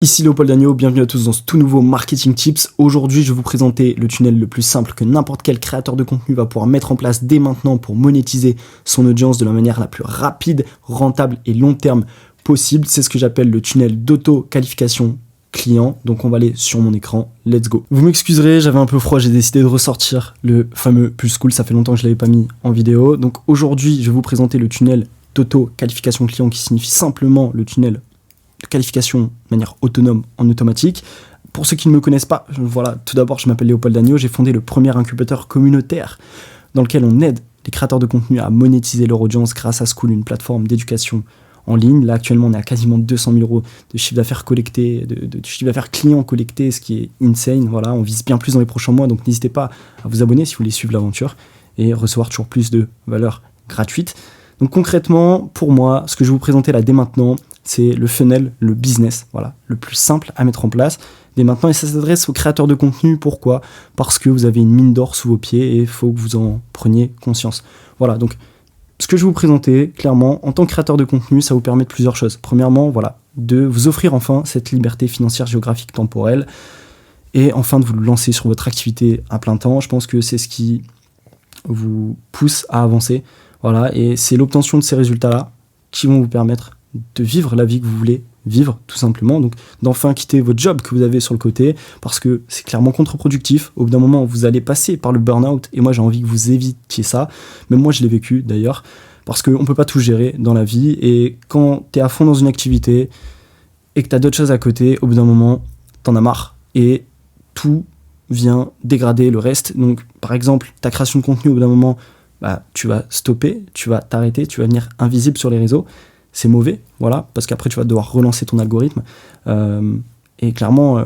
Ici Léopold Agneau, bienvenue à tous dans ce tout nouveau Marketing Tips. Aujourd'hui, je vais vous présenter le tunnel le plus simple que n'importe quel créateur de contenu va pouvoir mettre en place dès maintenant pour monétiser son audience de la manière la plus rapide, rentable et long terme possible. C'est ce que j'appelle le tunnel d'auto-qualification client. Donc on va aller sur mon écran, let's go. Vous m'excuserez, j'avais un peu froid, j'ai décidé de ressortir le fameux Pulse Cool, ça fait longtemps que je l'avais pas mis en vidéo. Donc aujourd'hui, je vais vous présenter le tunnel d'auto-qualification client qui signifie simplement le tunnel de qualification de manière autonome en automatique. Pour ceux qui ne me connaissent pas, voilà, tout d'abord, je m'appelle Léopold Agneau, j'ai fondé le premier incubateur communautaire dans lequel on aide les créateurs de contenu à monétiser leur audience grâce à Skool, une plateforme d'éducation en ligne. Là, actuellement, on est à quasiment 200 000 euros de chiffre d'affaires collecté, de chiffre d'affaires client collecté, ce qui est insane. Voilà, on vise bien plus dans les prochains mois, donc n'hésitez pas à vous abonner si vous voulez suivre l'aventure et recevoir toujours plus de valeurs gratuites. Donc concrètement, pour moi, ce que je vais vous présenter là dès maintenant, c'est le funnel, le business, voilà, le plus simple à mettre en place dès maintenant. Et ça s'adresse aux créateurs de contenu. Pourquoi ? Parce que vous avez une mine d'or sous vos pieds et il faut que vous en preniez conscience. Voilà, donc ce que je vais vous présenter, clairement, en tant que créateur de contenu, ça vous permet de plusieurs choses. Premièrement, voilà, de vous offrir enfin cette liberté financière, géographique, temporelle et enfin de vous lancer sur votre activité à plein temps. Je pense que c'est ce qui vous pousse à avancer. Voilà, et c'est l'obtention de ces résultats-là qui vont vous permettre de vivre la vie que vous voulez vivre, tout simplement. Donc, d'enfin quitter votre job que vous avez sur le côté, parce que c'est clairement contre-productif. Au bout d'un moment, vous allez passer par le burn-out, et moi, j'ai envie que vous évitiez ça. Même moi, je l'ai vécu, d'ailleurs, parce qu'on ne peut pas tout gérer dans la vie, et quand tu es à fond dans une activité, et que tu as d'autres choses à côté, au bout d'un moment, t'en as marre, et tout vient dégrader le reste. Donc, par exemple, ta création de contenu, au bout d'un moment, bah, tu vas stopper, tu vas t'arrêter, tu vas venir invisible sur les réseaux. C'est mauvais, voilà, parce qu'après tu vas devoir relancer ton algorithme. Et clairement,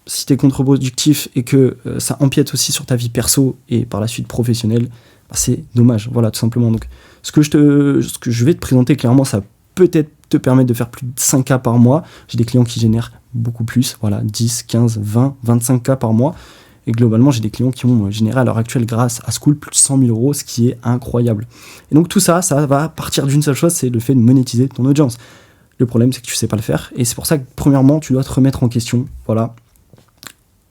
si tu es contre-productif et que ça empiète aussi sur ta vie perso et par la suite professionnelle, bah, c'est dommage, voilà, tout simplement. Donc, ce que je vais te présenter, clairement, ça peut-être te permettre de faire plus de 5K par mois. J'ai des clients qui génèrent beaucoup plus, voilà, 10, 15, 20, 25K par mois. Et globalement, j'ai des clients qui ont généré à l'heure actuelle, grâce à Skool, plus de 100 000 euros, ce qui est incroyable. Et donc tout ça, ça va partir d'une seule chose, c'est le fait de monétiser ton audience. Le problème, c'est que tu ne sais pas le faire. Et c'est pour ça que, premièrement, tu dois te remettre en question. Voilà.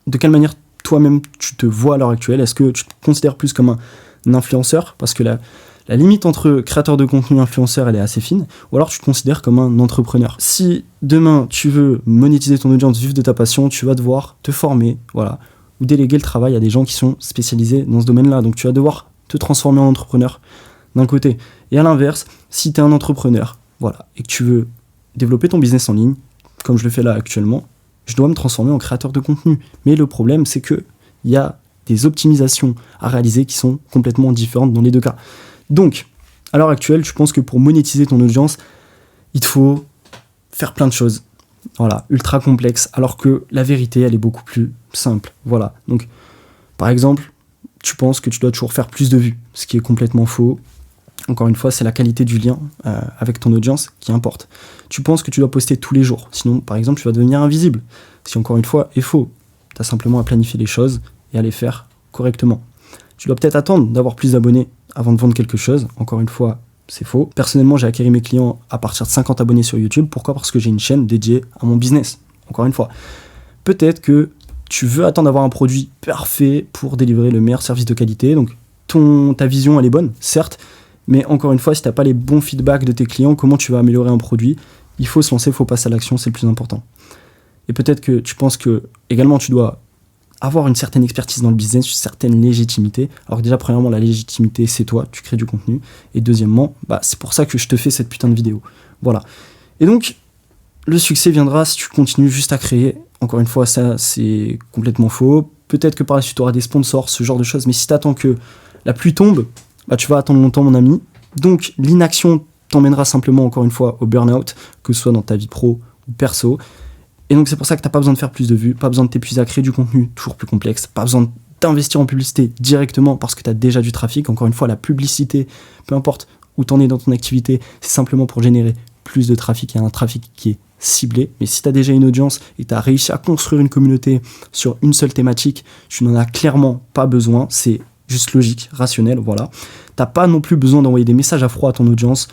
De quelle manière toi-même tu te vois à l'heure actuelle ? Est-ce que tu te considères plus comme un influenceur ? Parce que la limite entre créateur de contenu et influenceur, elle est assez fine. Ou alors tu te considères comme un entrepreneur. Si demain, tu veux monétiser ton audience, vivre de ta passion, tu vas devoir te former, voilà, ou déléguer le travail à des gens qui sont spécialisés dans ce domaine-là. Donc tu vas devoir te transformer en entrepreneur d'un côté. Et à l'inverse, si tu es un entrepreneur, voilà, et que tu veux développer ton business en ligne, comme je le fais là actuellement, je dois me transformer en créateur de contenu. Mais le problème, c'est qu'il y a des optimisations à réaliser qui sont complètement différentes dans les deux cas. Donc, à l'heure actuelle, je pense que pour monétiser ton audience, il te faut faire plein de choses. Voilà, ultra complexe, alors que la vérité, elle est beaucoup plus simple. Voilà, donc, par exemple, tu penses que tu dois toujours faire plus de vues, ce qui est complètement faux. Encore une fois, c'est la qualité du lien avec ton audience qui importe. Tu penses que tu dois poster tous les jours, sinon, par exemple, tu vas devenir invisible, ce qui, encore une fois, est faux. Tu as simplement à planifier les choses et à les faire correctement. Tu dois peut-être attendre d'avoir plus d'abonnés avant de vendre quelque chose, encore une fois, c'est faux. Personnellement, j'ai acquis mes clients à partir de 50 abonnés sur YouTube. Pourquoi ? Parce que j'ai une chaîne dédiée à mon business. Encore une fois. Peut-être que tu veux attendre d'avoir un produit parfait pour délivrer le meilleur service de qualité. Donc, ta vision, elle est bonne, certes. Mais encore une fois, si tu n'as pas les bons feedbacks de tes clients, comment tu vas améliorer un produit ? Il faut se lancer, il faut passer à l'action, c'est le plus important. Et peut-être que tu penses que, également, tu dois avoir une certaine expertise dans le business, une certaine légitimité. Alors déjà, premièrement, la légitimité, c'est toi, tu crées du contenu. Et deuxièmement, bah, c'est pour ça que je te fais cette putain de vidéo. Voilà. Et donc, le succès viendra si tu continues juste à créer. Encore une fois, ça, c'est complètement faux. Peut-être que par la suite, tu auras des sponsors, ce genre de choses. Mais si tu attends que la pluie tombe, bah, tu vas attendre longtemps, mon ami. Donc, l'inaction t'emmènera simplement, encore une fois, au burn-out, que ce soit dans ta vie pro ou perso. Et donc c'est pour ça que tu n'as pas besoin de faire plus de vues, pas besoin de t'épuiser à créer du contenu toujours plus complexe, pas besoin d'investir en publicité directement parce que tu as déjà du trafic. Encore une fois, la publicité, peu importe où tu en es dans ton activité, c'est simplement pour générer plus de trafic. Il y a un trafic qui est ciblé. Mais si tu as déjà une audience et tu as réussi à construire une communauté sur une seule thématique, tu n'en as clairement pas besoin. C'est juste logique, rationnel, voilà. Tu n'as pas non plus besoin d'envoyer des messages à froid à ton audience.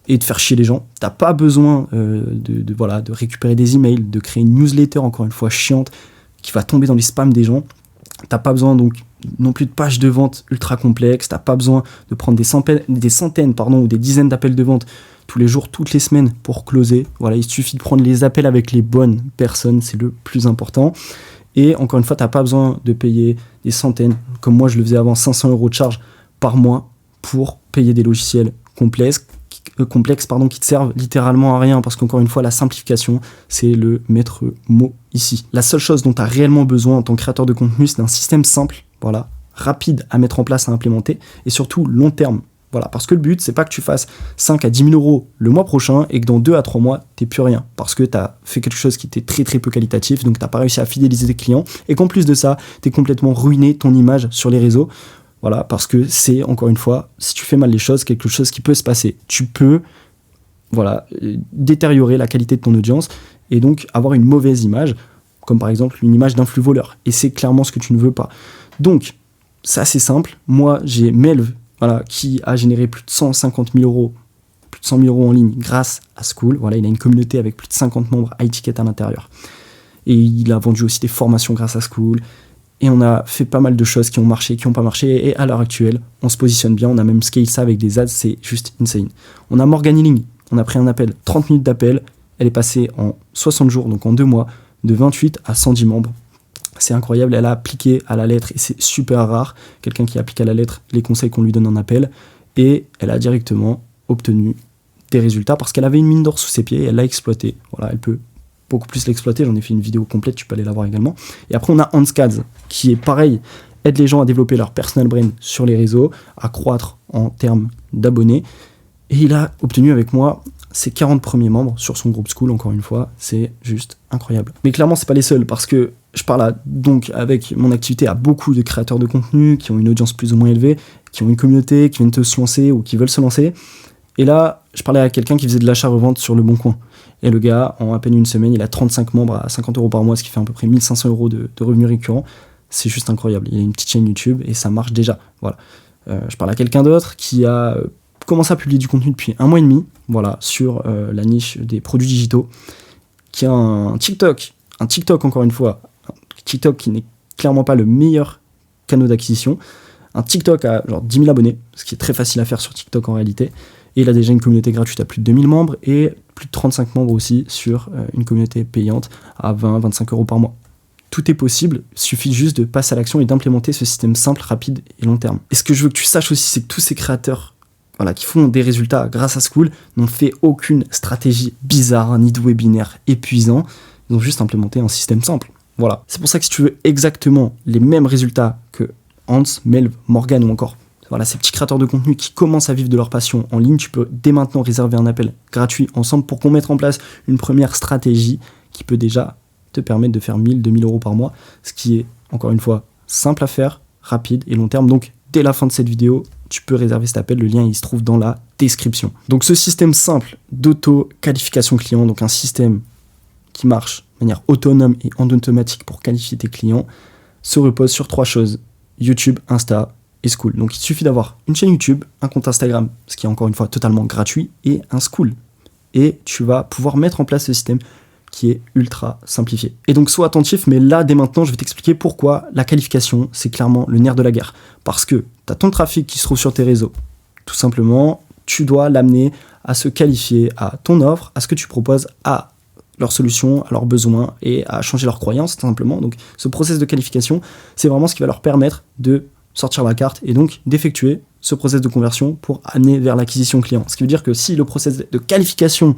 et de faire chier les gens. T'as pas besoin de récupérer des emails, de créer une newsletter encore une fois chiante qui va tomber dans les spams des gens. T'as pas besoin donc non plus de pages de vente ultra complexes. T'as pas besoin de prendre des centaines ou des dizaines d'appels de vente tous les jours, toutes les semaines pour closer. Voilà, il suffit de prendre les appels avec les bonnes personnes, c'est le plus important. Et encore une fois, t'as pas besoin de payer des centaines, comme moi je le faisais avant, 500 € de charge par mois pour payer des logiciels complexes qui te servent littéralement à rien, parce qu'encore une fois, la simplification, c'est le maître mot ici. La seule chose dont tu as réellement besoin en tant que créateur de contenu, c'est d'un système simple, voilà, rapide à mettre en place, à implémenter, et surtout long terme. Voilà, parce que le but, c'est pas que tu fasses 5 à 10 000 € le mois prochain et que dans 2 à 3 mois, t'aies plus rien. Parce que t'as fait quelque chose qui était très très peu qualitatif, donc t'as pas réussi à fidéliser tes clients, et qu'en plus de ça, t'es complètement ruiné ton image sur les réseaux. Voilà, parce que c'est, encore une fois, si tu fais mal les choses, quelque chose qui peut se passer. Tu peux, détériorer la qualité de ton audience et donc avoir une mauvaise image, comme par exemple une image d'un flux voleur. Et c'est clairement ce que tu ne veux pas. Donc, ça c'est simple. Moi, j'ai Melv, qui a généré plus de 150 000 €, plus de 100 000 € en ligne grâce à Skool. Voilà, il a une communauté avec plus de 50 membres high ticket à l'intérieur. Et il a vendu aussi des formations grâce à Skool. Et on a fait pas mal de choses qui ont marché, qui n'ont pas marché. Et à l'heure actuelle, on se positionne bien. On a même scale ça avec des ads, c'est juste insane. On a Morgan Healing. On a pris un appel, 30 minutes d'appel. Elle est passée en 60 jours, donc en 2 mois, de 28 à 110 membres. C'est incroyable. Elle a appliqué à la lettre, et c'est super rare, quelqu'un qui applique à la lettre les conseils qu'on lui donne en appel. Et elle a directement obtenu des résultats parce qu'elle avait une mine d'or sous ses pieds et elle l'a exploité. Voilà, elle peut beaucoup plus l'exploiter, j'en ai fait une vidéo complète, tu peux aller la voir également. Et après on a Hanscads, qui est pareil, aide les gens à développer leur personal brand sur les réseaux, à croître en termes d'abonnés, et il a obtenu avec moi ses 40 premiers membres sur son groupe Skool, encore une fois, c'est juste incroyable. Mais clairement c'est pas les seuls, parce que je parle donc avec mon activité à beaucoup de créateurs de contenu qui ont une audience plus ou moins élevée, qui ont une communauté, qui viennent se lancer ou qui veulent se lancer. Et là, je parlais à quelqu'un qui faisait de l'achat-revente sur Le Bon Coin. Et le gars, en à peine une semaine, il a 35 membres à 50 € par mois, ce qui fait à peu près 1 500 € de revenus récurrents. C'est juste incroyable. Il a une petite chaîne YouTube et ça marche déjà. Voilà. Je parle à quelqu'un d'autre qui a commencé à publier du contenu depuis 1 mois et demi, sur la niche des produits digitaux, qui a un TikTok encore une fois, un TikTok qui n'est clairement pas le meilleur canal d'acquisition. Un TikTok à genre 10 000 abonnés, ce qui est très facile à faire sur TikTok en réalité. Et il a déjà une communauté gratuite à plus de 2000 membres et plus de 35 membres aussi sur une communauté payante à 20-25 € par mois. Tout est possible, il suffit juste de passer à l'action et d'implémenter ce système simple, rapide et long terme. Et ce que je veux que tu saches aussi, c'est que tous ces créateurs qui font des résultats grâce à Skool n'ont fait aucune stratégie bizarre, ni de webinaire épuisant. Ils ont juste implémenté un système simple. Voilà. C'est pour ça que si tu veux exactement les mêmes résultats que Hans, Melv, Morgan ou encore ces petits créateurs de contenu qui commencent à vivre de leur passion en ligne, tu peux dès maintenant réserver un appel gratuit ensemble pour qu'on mette en place une première stratégie qui peut déjà te permettre de faire 1 000, 2 000 € par mois, ce qui est encore une fois simple à faire, rapide et long terme. Donc dès la fin de cette vidéo, tu peux réserver cet appel, le lien il se trouve dans la description. Donc ce système simple d'auto-qualification client, donc un système qui marche de manière autonome et en automatique pour qualifier tes clients, se repose sur 3 choses: YouTube, Insta et Skool. Donc il suffit d'avoir une chaîne YouTube, un compte Instagram, ce qui est encore une fois totalement gratuit, et un Skool. Et tu vas pouvoir mettre en place ce système qui est ultra simplifié. Et donc sois attentif, mais là dès maintenant je vais t'expliquer pourquoi la qualification c'est clairement le nerf de la guerre. Parce que tu as ton trafic qui se trouve sur tes réseaux. Tout simplement, tu dois l'amener à se qualifier à ton offre, à ce que tu proposes, à leurs solutions, à leurs besoins et à changer leurs croyances tout simplement. Donc ce process de qualification, c'est vraiment ce qui va leur permettre de sortir la carte et donc d'effectuer ce process de conversion pour amener vers l'acquisition client. Ce qui veut dire que si le process de qualification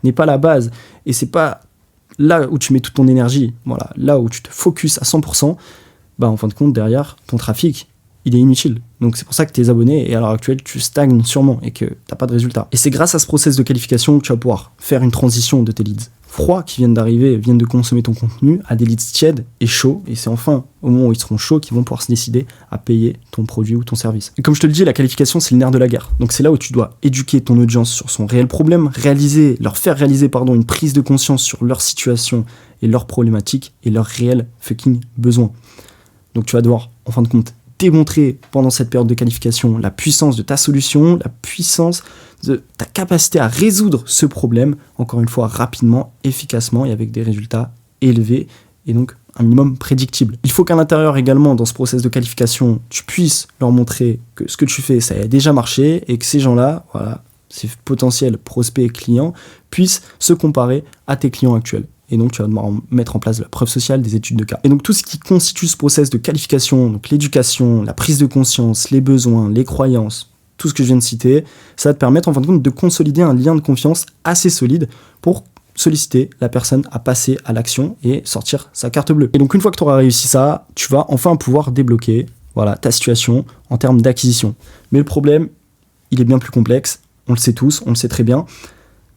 n'est pas la base et c'est pas là où tu mets toute ton énergie, là où tu te focuses à 100%, en fin de compte derrière ton trafic il est inutile. Donc c'est pour ça que tes abonnés, et à l'heure actuelle tu stagnes sûrement et que t'as pas de résultat. Et c'est grâce à ce process de qualification que tu vas pouvoir faire une transition de tes leads froids qui viennent d'arriver, viennent de consommer ton contenu, à des leads tièdes et chauds, et c'est enfin au moment où ils seront chauds qu'ils vont pouvoir se décider à payer ton produit ou ton service. Et comme je te le dis, la qualification c'est le nerf de la guerre. Donc c'est là où tu dois éduquer ton audience sur son réel problème, leur faire réaliser une prise de conscience sur leur situation et leurs problématiques et leurs réels fucking besoins. Donc tu vas devoir en fin de compte démontrer pendant cette période de qualification la puissance de ta solution, la puissance de ta capacité à résoudre ce problème, encore une fois rapidement, efficacement et avec des résultats élevés et donc un minimum prédictible. Il faut qu'à l'intérieur également, dans ce process de qualification, tu puisses leur montrer que ce que tu fais, ça a déjà marché et que ces gens-là, voilà, ces potentiels prospects et clients, puissent se comparer à tes clients actuels. Et donc, tu vas devoir mettre en place de la preuve sociale, des études de cas. Et donc, tout ce qui constitue ce process de qualification, donc l'éducation, la prise de conscience, les besoins, les croyances, tout ce que je viens de citer, ça va te permettre, en fin de compte, de consolider un lien de confiance assez solide pour solliciter la personne à passer à l'action et sortir sa carte bleue. Et donc, une fois que tu auras réussi ça, tu vas enfin pouvoir débloquer, voilà, ta situation en termes d'acquisition. Mais le problème, il est bien plus complexe. On le sait tous, on le sait très bien.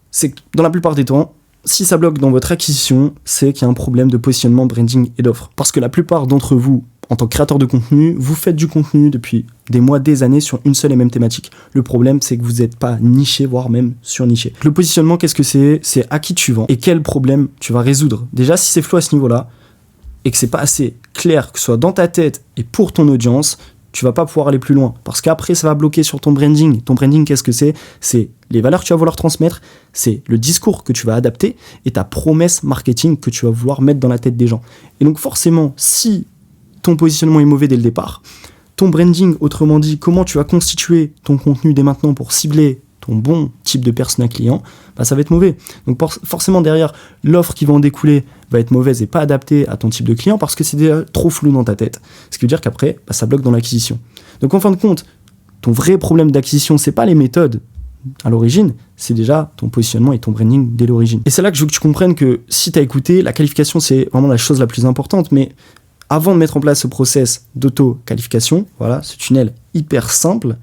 C'est que dans la plupart des temps, si ça bloque dans votre acquisition, c'est qu'il y a un problème de positionnement, branding et d'offre. Parce que la plupart d'entre vous, en tant que créateur de contenu, vous faites du contenu depuis des mois, des années sur une seule et même thématique. Le problème, c'est que vous n'êtes pas niché, voire même surniché. Le positionnement, qu'est-ce que c'est ? C'est à qui tu vends et quel problème tu vas résoudre. Déjà, si c'est flou à ce niveau-là et que c'est pas assez clair, que ce soit dans ta tête et pour ton audience, tu vas pas pouvoir aller plus loin. Parce qu'après, ça va bloquer sur ton branding. Ton branding, qu'est-ce que c'est ? C'est les valeurs que tu vas vouloir transmettre, c'est le discours que tu vas adapter et ta promesse marketing que tu vas vouloir mettre dans la tête des gens. Et donc forcément, si ton positionnement est mauvais dès le départ, ton branding, autrement dit, comment tu vas constituer ton contenu dès maintenant pour cibler ton bon type de persona client, bah ça va être mauvais. Donc forcément derrière, l'offre qui va en découler va être mauvaise et pas adaptée à ton type de client parce que c'est déjà trop flou dans ta tête. Ce qui veut dire qu'après, bah, ça bloque dans l'acquisition. Donc en fin de compte, ton vrai problème d'acquisition, c'est pas les méthodes à l'origine, c'est déjà ton positionnement et ton branding dès l'origine. Et c'est là que je veux que tu comprennes que si tu as écouté, la qualification c'est vraiment la chose la plus importante, mais avant de mettre en place ce process d'auto-qualification, voilà, ce tunnel hyper simple,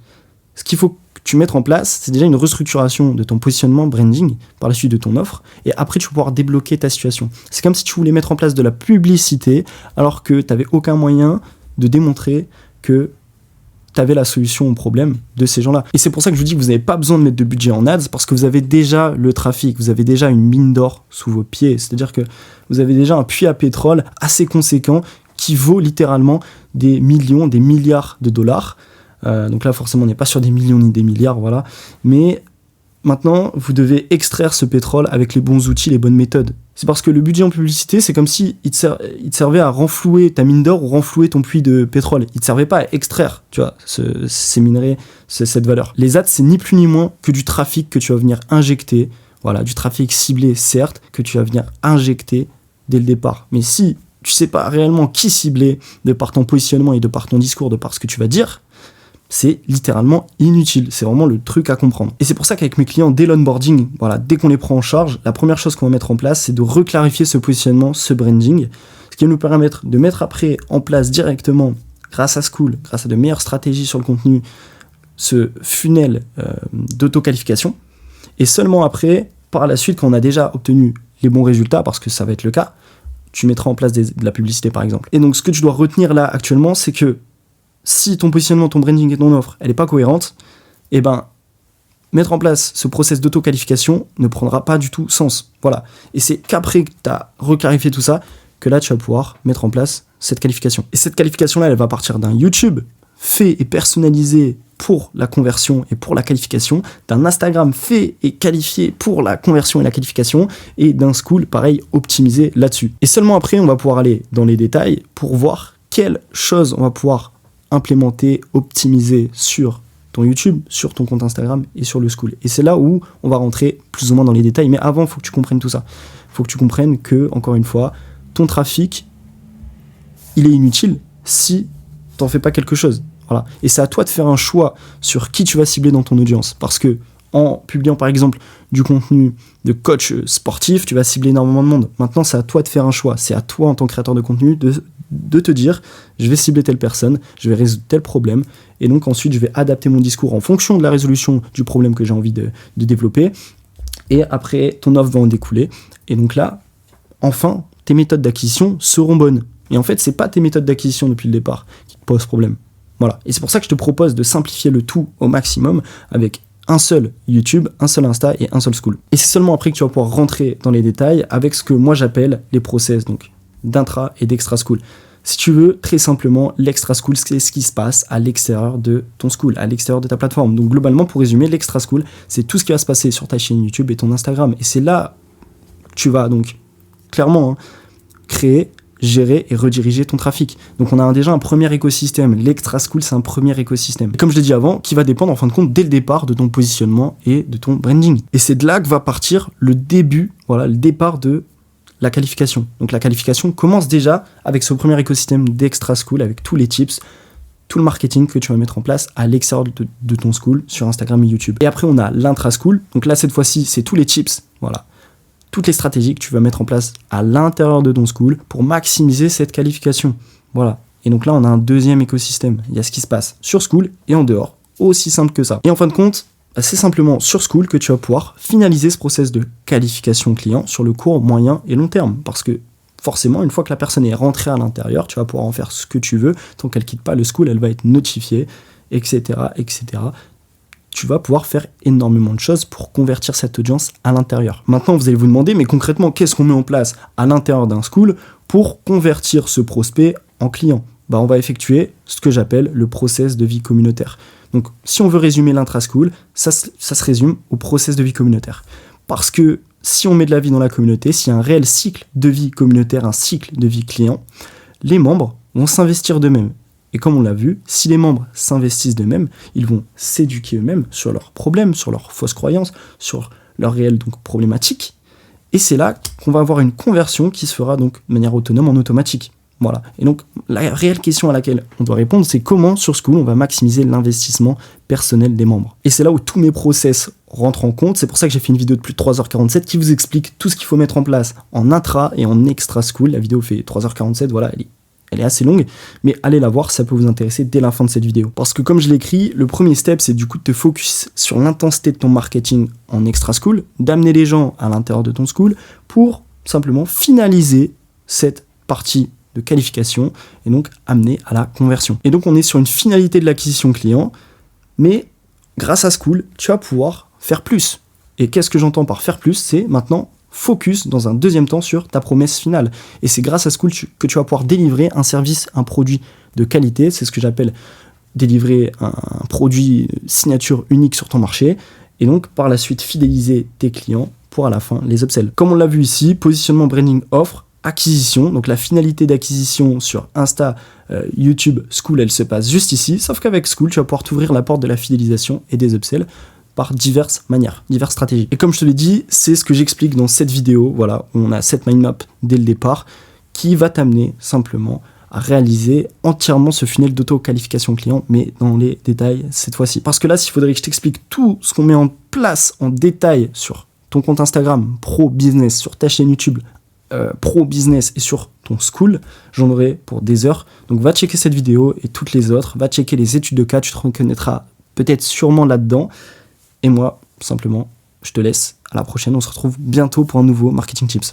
ce qu'il faut que tu mettes en place, c'est déjà une restructuration de ton positionnement branding par la suite de ton offre, et après tu vas pouvoir débloquer ta situation. C'est comme si tu voulais mettre en place de la publicité alors que tu n'avais aucun moyen de démontrer que tu avais la solution au problème de ces gens-là. Et c'est pour ça que je vous dis que vous n'avez pas besoin de mettre de budget en ads parce que vous avez déjà le trafic, vous avez déjà une mine d'or sous vos pieds. C'est-à-dire que vous avez déjà un puits à pétrole assez conséquent qui vaut littéralement des millions, des milliards de dollars. Donc là, forcément, on n'est pas sur des millions ni des milliards, voilà. Mais maintenant, vous devez extraire ce pétrole avec les bons outils, les bonnes méthodes. C'est parce que le budget en publicité, c'est comme si il te servait à renflouer ta mine d'or ou renflouer ton puits de pétrole. Il te servait pas à extraire, tu vois, ces minerais, cette valeur. Les ads, c'est ni plus ni moins que du trafic que tu vas venir injecter. Voilà, du trafic ciblé, certes, que tu vas venir injecter dès le départ. Mais si tu sais pas réellement qui cibler de par ton positionnement et de par ton discours, de par ce que tu vas dire, c'est littéralement inutile. C'est vraiment le truc à comprendre. Et c'est pour ça qu'avec mes clients, dès l'onboarding, voilà, dès qu'on les prend en charge, la première chose qu'on va mettre en place, c'est de reclarifier ce positionnement, ce branding, ce qui va nous permettre de mettre après en place directement, grâce à Skool, grâce à de meilleures stratégies sur le contenu, ce funnel d'auto-qualification. Et seulement après, par la suite, quand on a déjà obtenu les bons résultats, parce que ça va être le cas, tu mettras en place de la publicité par exemple. Et donc ce que tu dois retenir là actuellement, c'est que si ton positionnement, ton branding et ton offre, elle n'est pas cohérente, eh ben, mettre en place ce process d'auto-qualification ne prendra pas du tout sens. Voilà. Et c'est qu'après que tu as reclarifié tout ça, que là, tu vas pouvoir mettre en place cette qualification. Et cette qualification-là, elle va partir d'un YouTube fait et personnalisé pour la conversion et pour la qualification, d'un Instagram fait et qualifié pour la conversion et la qualification, et d'un Skool, pareil, optimisé là-dessus. Et seulement après, on va pouvoir aller dans les détails pour voir quelles choses on va pouvoir implémenter, optimiser sur ton YouTube, sur ton compte Instagram et sur le Skool. Et c'est là où on va rentrer plus ou moins dans les détails. Mais avant, il faut que tu comprennes tout ça. Il faut que tu comprennes que, encore une fois, ton trafic, il est inutile si tu n'en fais pas quelque chose. Voilà. Et c'est à toi de faire un choix sur qui tu vas cibler dans ton audience. Parce que en publiant par exemple du contenu de coach sportif, tu vas cibler énormément de monde. Maintenant, c'est à toi de faire un choix. C'est à toi en tant que créateur de contenu de te dire, je vais cibler telle personne, je vais résoudre tel problème, et donc ensuite je vais adapter mon discours en fonction de la résolution du problème que j'ai envie de développer, et après ton offre va en découler, et donc là, enfin, tes méthodes d'acquisition seront bonnes. Et en fait, c'est pas tes méthodes d'acquisition depuis le départ qui te posent problème. Voilà. Et c'est pour ça que je te propose de simplifier le tout au maximum avec un seul YouTube, un seul Insta et un seul Skool. Et c'est seulement après que tu vas pouvoir rentrer dans les détails avec ce que moi j'appelle les process, donc d'intra et d'extra Skool. Si tu veux, très simplement, l'extra school, c'est ce qui se passe à l'extérieur de ton school, à l'extérieur de ta plateforme. Donc globalement, pour résumer, l'extra school, c'est tout ce qui va se passer sur ta chaîne YouTube et ton Instagram. Et c'est là que tu vas donc clairement créer, gérer et rediriger ton trafic. Donc on a déjà un premier écosystème. L'extra school, c'est un premier écosystème. Et comme je l'ai dit avant, qui va dépendre en fin de compte dès le départ de ton positionnement et de ton branding. Et c'est de là que va partir le départ de la qualification. Donc la qualification commence déjà avec ce premier écosystème d'extra school, avec tous les tips, tout le marketing que tu vas mettre en place à l'extérieur de ton school sur Instagram et YouTube. Et après on a l'intra school. Donc là cette fois-ci c'est tous les tips, toutes les stratégies que tu vas mettre en place à l'intérieur de ton school pour maximiser cette qualification. Voilà. Et donc là on a un deuxième écosystème. Il y a ce qui se passe sur school et en dehors. Aussi simple que ça. Et en fin de compte, c'est simplement sur School que tu vas pouvoir finaliser ce process de qualification client sur le court, moyen et long terme. Parce que forcément, une fois que la personne est rentrée à l'intérieur, tu vas pouvoir en faire ce que tu veux. Tant qu'elle ne quitte pas le School, elle va être notifiée, etc., etc. Tu vas pouvoir faire énormément de choses pour convertir cette audience à l'intérieur. Maintenant, vous allez vous demander, mais concrètement, qu'est-ce qu'on met en place à l'intérieur d'un School pour convertir ce prospect en client ? On va effectuer ce que j'appelle le process de vie communautaire. Donc, si on veut résumer l'intra-school, ça se résume au process de vie communautaire. Parce que si on met de la vie dans la communauté, s'il y a un réel cycle de vie communautaire, un cycle de vie client, les membres vont s'investir d'eux-mêmes. Et comme on l'a vu, si les membres s'investissent d'eux-mêmes, ils vont s'éduquer eux-mêmes sur leurs problèmes, sur leurs fausses croyances, sur leurs réelles problématiques. Et c'est là qu'on va avoir une conversion qui se fera donc de manière autonome en automatique. Voilà. Et donc, la réelle question à laquelle on doit répondre, c'est comment sur School on va maximiser l'investissement personnel des membres. Et c'est là où tous mes process rentrent en compte. C'est pour ça que j'ai fait une vidéo de plus de 3h47 qui vous explique tout ce qu'il faut mettre en place en intra et en extra School. La vidéo fait 3h47, voilà, elle est assez longue, mais allez la voir, ça peut vous intéresser dès la fin de cette vidéo. Parce que comme je l'ai écrit, le premier step, c'est du coup de te focus sur l'intensité de ton marketing en extra School, d'amener les gens à l'intérieur de ton School pour simplement finaliser cette partie de qualification et donc amener à la conversion. Et donc on est sur une finalité de l'acquisition client, mais grâce à School, tu vas pouvoir faire plus. Et qu'est-ce que j'entends par faire plus ? C'est maintenant focus dans un deuxième temps sur ta promesse finale. Et c'est grâce à School que tu vas pouvoir délivrer un service, un produit de qualité. C'est ce que j'appelle délivrer un produit signature unique sur ton marché. Et donc par la suite fidéliser tes clients pour à la fin les upsells. Comme on l'a vu ici, positionnement, branding, offre, acquisition, donc la finalité d'acquisition sur Insta, YouTube, School, elle se passe juste ici, sauf qu'avec School, tu vas pouvoir t'ouvrir la porte de la fidélisation et des upsells par diverses manières, diverses stratégies. Et comme je te l'ai dit, c'est ce que j'explique dans cette vidéo, voilà, où on a cette mind map dès le départ, qui va t'amener simplement à réaliser entièrement ce funnel d'auto-qualification client, mais dans les détails cette fois-ci. Parce que là, s'il faudrait que je t'explique tout ce qu'on met en place en détail sur ton compte Instagram, pro business, sur ta chaîne YouTube, pro business et sur ton School, j'en aurai pour des heures. Donc va checker cette vidéo et toutes les autres, va checker les études de cas, tu te reconnaîtras peut-être sûrement là-dedans. Et moi, simplement, je te laisse à la prochaine, on se retrouve bientôt pour un nouveau Marketing Tips.